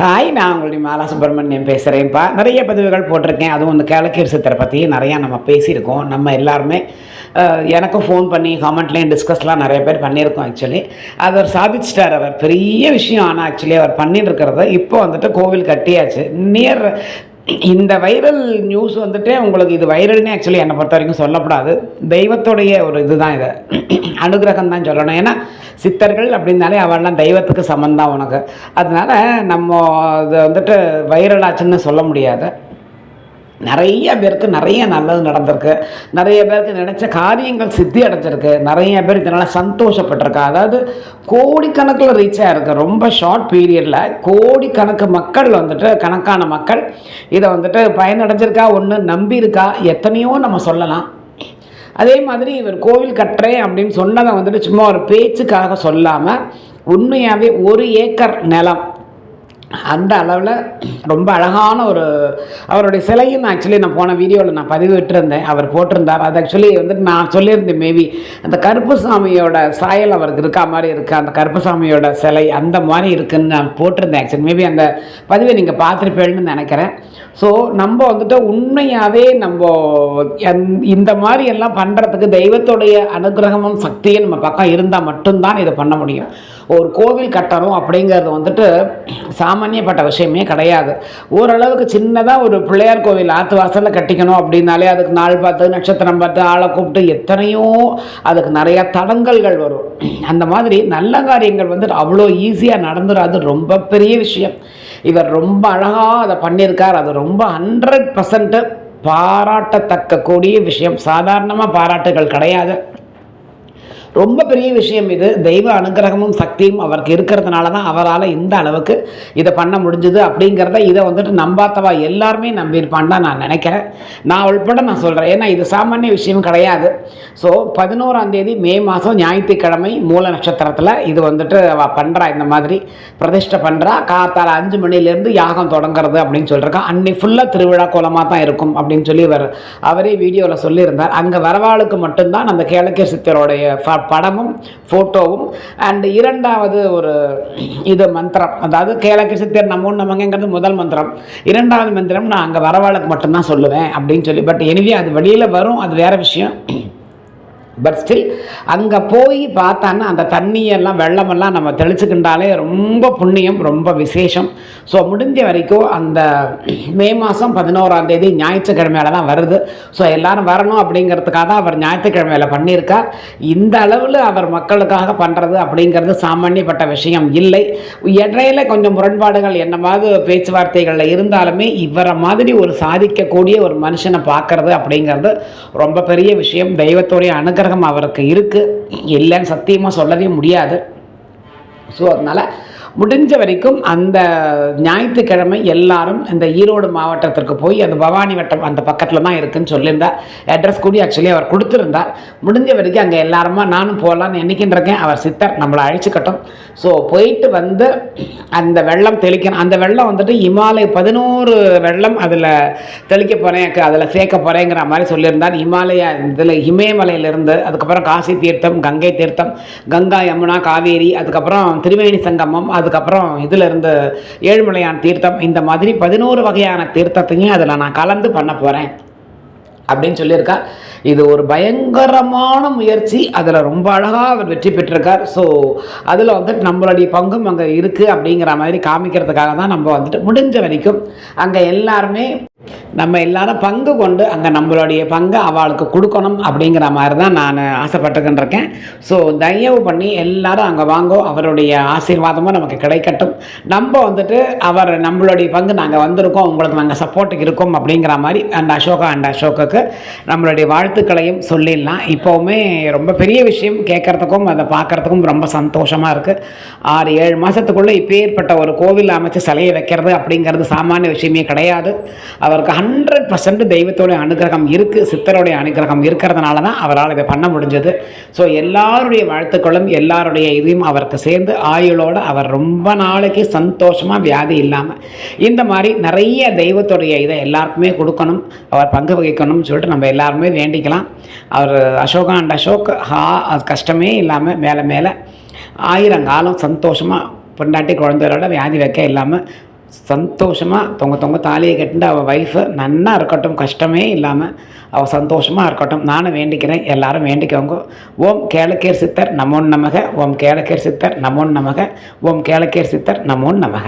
Hi, நான் உங்களுடைய மாலா சுப்பிரமணியம் பேசுகிறேன்ப்பா. நிறைய பதிவுகள் போட்டிருக்கேன். அதுவும் இந்த கேளக்கீர் சித்தரை பற்றி நிறையா நம்ம பேசியிருக்கோம். நம்ம எல்லாருமே எனக்கும் ஃபோன் பண்ணி காமெண்ட்லேயும் டிஸ்கஸ்லாம் நிறைய பேர் பண்ணியிருக்கோம். ஆக்சுவலி அது அவர் சாதிச்சிட்டார். அவர் பெரிய விஷயம். ஆனால் ஆக்சுவலி அவர் பண்ணிட்டு இருக்கிறத இப்போ வந்துட்டு கோவில் கட்டியாச்சு. நியர் இந்த வைரல் நியூஸ் வந்துட்டு உங்களுக்கு இது வைரல்னே ஆக்சுவலி என்னை பொறுத்த வரைக்கும் சொல்லப்படாது. தெய்வத்துடைய ஒரு இதுதான், இதை அனுகிரகம் தான் சொல்லணும். ஏன்னா சித்தர்கள் அப்படின்னாலே அவெல்லாம் தெய்வத்துக்கு சமந்தான் உனக்கு. அதனால் நம்ம இதை வந்துட்டு வைரல் ஆச்சுன்னு சொல்ல முடியாது. நிறைய பேருக்கு நிறைய நல்லது நடந்திருக்கு. நிறைய பேருக்கு நினச்ச காரியங்கள் சித்தி அடைஞ்சிருக்கு. நிறைய பேர் இதனால் சந்தோஷப்பட்டிருக்கா. அதாவது கோடிக்கணக்கில் ரீச் ஆகிருக்கு. ரொம்ப ஷார்ட் பீரியடில் கோடிக்கணக்கு மக்கள் வந்துட்டு, கணக்கான மக்கள் இதை வந்துட்டு பயனடைஞ்சிருக்கா, ஒன்று நம்பியிருக்கா, எத்தனையோ நம்ம சொல்லலாம். அதே மாதிரி இவர் கோவில் கட்டுறேன் அப்படின்னு சொன்னதை வந்துட்டு சும்மா ஒரு பேச்சுக்காக சொல்லாமல் உண்மையாகவே 1 ஏக்கர் நிலம் அந்த அளவில் ரொம்ப அழகான ஒரு அவருடைய சிலையும் ஆக்சுவலி நான் போன வீடியோவில் நான் பதிவிட்டிருந்தேன். அவர் போட்டிருந்தார். அது ஆக்சுவலி வந்துட்டு நான் சொல்லியிருந்தேன், மேபி அந்த கருப்புசாமியோட சாயல் அவருக்கு இருக்கா மாதிரி இருக்குது. அந்த கருப்புசாமியோட சிலை அந்த மாதிரி இருக்குதுன்னு நான் போட்டிருந்தேன். ஆக்சுவலி மேபி அந்த பதிவை நீங்கள் பார்த்துருப்பேன்னு நினைக்கிறேன். ஸோ நம்ம வந்துட்டு உண்மையாகவே நம்ம இந்த மாதிரி எல்லாம் பண்ணுறதுக்கு தெய்வத்துடைய அனுகிரகமும் சக்தியும் நம்ம பக்கம் இருந்தால் மட்டும்தான் இதை பண்ண முடியும். ஒரு கோவில் கட்டணும் அப்படிங்கிறது வந்துட்டு சாமானியப்பட்ட விஷயமே கிடையாது. ஓரளவுக்கு சின்னதாக ஒரு பிள்ளையார் கோவில் ஆற்று வாசலில் கட்டிக்கணும் அப்படின்னாலே அதுக்கு நாள் பார்த்து, நட்சத்திரம் பார்த்து, ஆளை கூப்பிட்டு எத்தனையோ அதுக்கு நிறையா தடங்கல்கள் வரும். அந்த மாதிரி நல்ல காரியங்கள் வந்துட்டு அவ்வளோ ஈஸியாக நடந்துடாது. ரொம்ப பெரிய விஷயம். இவர் ரொம்ப அழகாக அதை பண்ணியிருக்கார். அது ரொம்ப 100% பாராட்டத்தக்க கூடிய விஷயம். சாதாரணமாக பாராட்டுகள் கிடையாது. ரொம்ப பெரிய விஷயம் இது. தெய்வ அனுகிரகமும் சக்தியும் அவருக்கு இருக்கிறதுனால தான் அவரால் இந்த அளவுக்கு இதை பண்ண முடிஞ்சுது அப்படிங்கிறத இதை வந்துட்டு நம்பாத்தவா எல்லாருமே நம்பியிருப்பான்னு தான் நான் நினைக்கிறேன். நான் உள்பட நான் சொல்கிறேன். ஏன்னா இது சாமானிய விஷயம் கிடையாது. ஸோ 11ஆம் தேதி மே மாதம் ஞாயிற்றுக்கிழமை மூல நட்சத்திரத்தில் இது வந்துட்டு அவள் பண்ணுறா. இந்த மாதிரி பிரதிஷ்டை பண்ணுறா. காத்தால் 5 மணிலேருந்து யாகம் தொடங்குறது அப்படின்னு சொல்லியிருக்கான். அன்னைக்கு ஃபுல்லாக திருவிழா கோலமாக தான் இருக்கும் அப்படின்னு சொல்லி அவரே வீடியோவில் சொல்லியிருந்தார். அங்கே வரவாளுக்கு மட்டும்தான் அந்த கேளக்கீர் சித்தருடைய படமும் ஃபோட்டோவும் அண்ட் 2வது ஒரு இது மந்திரம், அதாவது கேளக்கீர் சித்தர் நமங்கிறது முதல் மந்திரம். 2வது மந்திரம் நான் அங்கே வரவாளுக்கு மட்டும்தான் சொல்லுவேன் அப்படின்னு சொல்லி. பட் எனிவே அது வெளியில் வரும், அது வேறு விஷயம். பட் ஸ்டில் அங்கே போய் பார்த்தான்னா அந்த தண்ணியெல்லாம் வெள்ளமெல்லாம் நம்ம தெளிச்சுக்கின்றாலே ரொம்ப புண்ணியம், ரொம்ப விசேஷம். ஸோ முடிஞ்ச வரைக்கும் அந்த மே மாதம் 11ஆம் தேதி ஞாயிற்றுக்கிழமையில தான் வருது. ஸோ எல்லோரும் வரணும் அப்படிங்கிறதுக்காக தான் அவர் ஞாயிற்றுக்கிழமையில் பண்ணியிருக்கார். இந்த அளவில் அவர் மக்களுக்காக பண்ணுறது அப்படிங்கிறது சாமானியப்பட்ட விஷயம் இல்லை. இடையில கொஞ்சம் முரண்பாடுகள் என்னமாவது பேச்சுவார்த்தைகளில் இருந்தாலுமே இவரை மாதிரி ஒரு சாதிக்கக்கூடிய ஒரு மனுஷனை பார்க்கறது அப்படிங்கிறது ரொம்ப பெரிய விஷயம். தெய்வத்துடைய அனுகிரகம் அவருக்கு இருக்குது, இல்லைன்னு சத்தியமாக சொல்லவே முடியாது. ஸோ அதனால் முடிஞ்ச வரைக்கும் அந்த ஞாயிற்றுக்கிழமை எல்லாரும் இந்த ஈரோடு மாவட்டத்திற்கு போய் அந்த பவானி வட்டம் அந்த பக்கத்தில் தான் இருக்குதுன்னு சொல்லியிருந்தார். அட்ரஸ் கூடி ஆக்சுவலி அவர் கொடுத்துருந்தார். முடிஞ்ச வரைக்கும் அங்கே எல்லாருமா நானும் போகலான்னு நினைக்கின்றேன். அவர் சித்தர் நம்மளை அழைச்சிக்கட்டும். ஸோ போயிட்டு வந்து அந்த வெள்ளம் தெளிக்கணும். அந்த வெள்ளம் வந்துட்டு இமாலய 11 வெள்ளம் அதில் தெளிக்க போகிறேன், அதில் சேர்க்க போகிறேங்கிற மாதிரி சொல்லியிருந்தார். இதில் இமயமலையிலிருந்து அதுக்கப்புறம் காசி தீர்த்தம், கங்கை தீர்த்தம், கங்கா, யமுனா, காவேரி, அதுக்கப்புறம் திருவேணி சங்கமம், அதுக்கப்புறம் இதில் இருந்து ஏழுமலையான் தீர்த்தம், இந்த மாதிரி 11 வகையான தீர்த்தத்தையும் அதில் நான் கலந்து பண்ண போகிறேன் அப்படின்னு சொல்லியிருக்கா. இது ஒரு பயங்கரமான முயற்சி. அதில் ரொம்ப அழகாக அவர் வெற்றி பெற்றிருக்கார். ஸோ அதில் வந்துட்டு நம்மளுடைய பங்கும் அங்கே இருக்குது அப்படிங்கிற மாதிரி காமிக்கிறதுக்காக தான் நம்ம வந்துட்டு முடிஞ்ச வரைக்கும் அங்கே எல்லாருமே நம்ம எல்லாரும் பங்கு கொண்டு அங்கே நம்மளுடைய பங்கை அவளுக்கு கொடுக்கணும் அப்படிங்கிற மாதிரி தான் நான் ஆசைப்பட்டுக்கின்றிருக்கேன். ஸோ தயவு பண்ணி எல்லாரும் அங்கே வாங்கோ, அவருடைய ஆசீர்வாதமும் நமக்கு கிடைக்கட்டும். நம்ம வந்துட்டு நம்மளுடைய பங்கு நாங்கள் வந்திருக்கோம், உங்களுக்கு நாங்கள் சப்போர்ட்டுக்கு இருக்கோம் அப்படிங்கிற மாதிரி அசோக்குக்கு நம்மளுடைய வாழ்த்துக்களையும் சொல்லிடலாம். இப்போவுமே ரொம்ப பெரிய விஷயம் கேட்குறதுக்கும் அதை பார்க்குறதுக்கும் ரொம்ப சந்தோஷமாக இருக்குது. 6-7 மாதத்துக்குள்ளே இப்போ ஏற்பட்ட ஒரு கோவில் அமைச்சு சிலையை வைக்கிறது அப்படிங்கிறது சாமானிய விஷயமே கிடையாது. அவருக்கு 100% தெய்வத்தோடைய அனுகிரகம் இருக்குது, சித்தருடைய அனுகிரகம் இருக்கிறதுனால தான் அவரால் இதை பண்ண முடிஞ்சது. ஸோ எல்லாருடைய வாழ்த்துக்களும் எல்லாருடைய இதையும் அவருக்கு சேர்ந்து ஆயுளோடு அவர் ரொம்ப நாளைக்கு சந்தோஷமாக வியாதி இல்லாமல் இந்த மாதிரி நிறைய தெய்வத்துடைய இதை எல்லாருக்குமே கொடுக்கணும், அவர் பங்கு வகிக்கணும்னு சொல்லிட்டு நம்ம எல்லாருமே வேண்டிக்கலாம். அவர் அசோக் அது கஷ்டமே இல்லாமல் மேலே மேலே 1000 காலம் சந்தோஷமாக பொண்டாட்டி குழந்தைகளோட வியாதி வைக்க இல்லாமல் சந்தோஷமாக தொங்க தாலியை கட்டிட்டு அவள் ஒய்ஃபு நன்னா இருக்கட்டும், கஷ்டமே இல்லாமல் அவள் சந்தோஷமாக இருக்கட்டும். நானும் வேண்டிக்கிறேன், எல்லாரும் வேண்டிக்கோங்க. ஓம் கேளக்கேர் சித்தர் நமோ நமக, ஓம் கேளக்கேர் சித்தர் நமோ நமக, ஓம் கேளக்கேர் சித்தர் நமோ நமக.